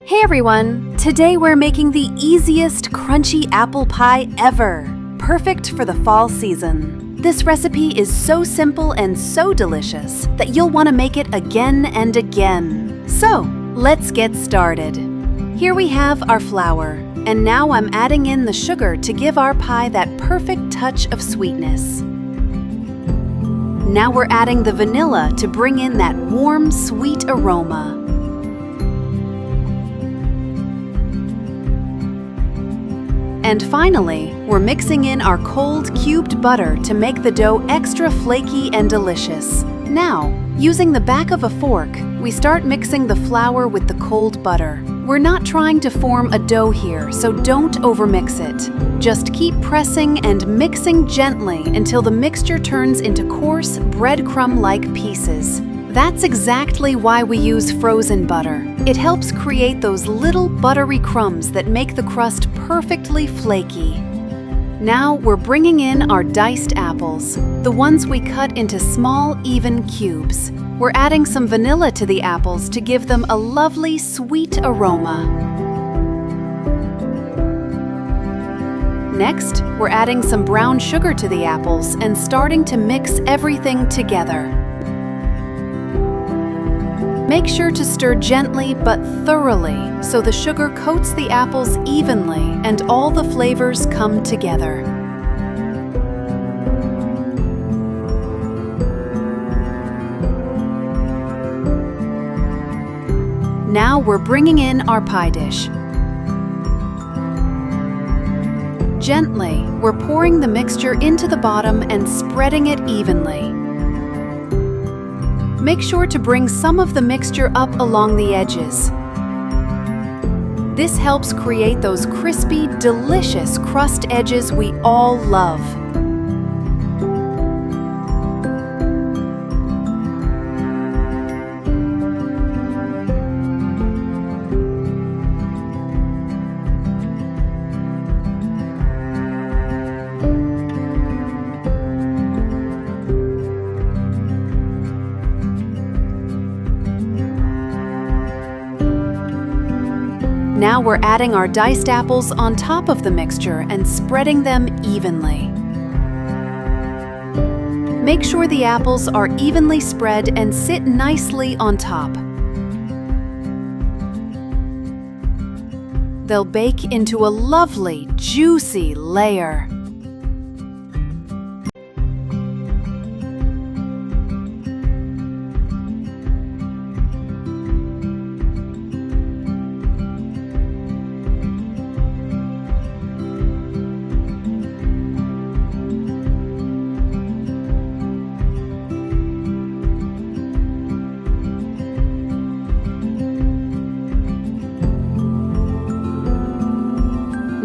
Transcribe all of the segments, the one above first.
Hey everyone! Today we're making the easiest crunchy apple pie ever, perfect for the fall season. This recipe is so simple and so delicious that you'll want to make it again and again. So, let's get started. Here we have our flour, and now I'm adding in the sugar to give our pie that perfect touch of sweetness. Now we're adding the vanilla to bring in that warm, sweet aroma. And finally, we're mixing in our cold cubed butter to make the dough extra flaky and delicious. Now, using the back of a fork, we start mixing the flour with the cold butter. We're not trying to form a dough here, so don't overmix it. Just keep pressing and mixing gently until the mixture turns into coarse, breadcrumb-like pieces. That's exactly why we use frozen butter. It helps create those little buttery crumbs that make the crust perfectly flaky. Now we're bringing in our diced apples, the ones we cut into small, even cubes. We're adding some vanilla to the apples to give them a lovely, sweet aroma. Next, we're adding some brown sugar to the apples and starting to mix everything together. Make sure to stir gently but thoroughly so the sugar coats the apples evenly and all the flavors come together. Now we're bringing in our pie dish. Gently, we're pouring the mixture into the bottom and spreading it evenly. Make sure to bring some of the mixture up along the edges. This helps create those crispy, delicious crust edges we all love. Now we're adding our diced apples on top of the mixture and spreading them evenly. Make sure the apples are evenly spread and sit nicely on top. They'll bake into a lovely, juicy layer.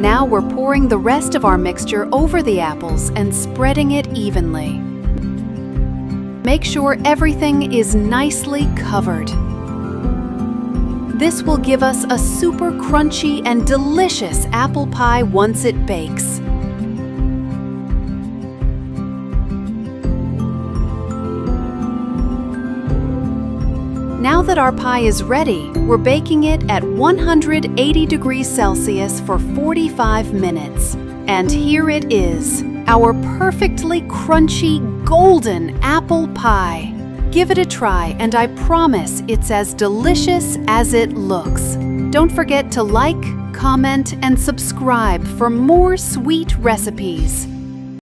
Now we're pouring the rest of our mixture over the apples and spreading it evenly. Make sure everything is nicely covered. This will give us a super crunchy and delicious apple pie once it bakes. Now that our pie is ready, we're baking it at 180 degrees Celsius for 45 minutes. And here it is, our perfectly crunchy, golden apple pie. Give it a try, and I promise it's as delicious as it looks. Don't forget to like, comment, and subscribe for more sweet recipes.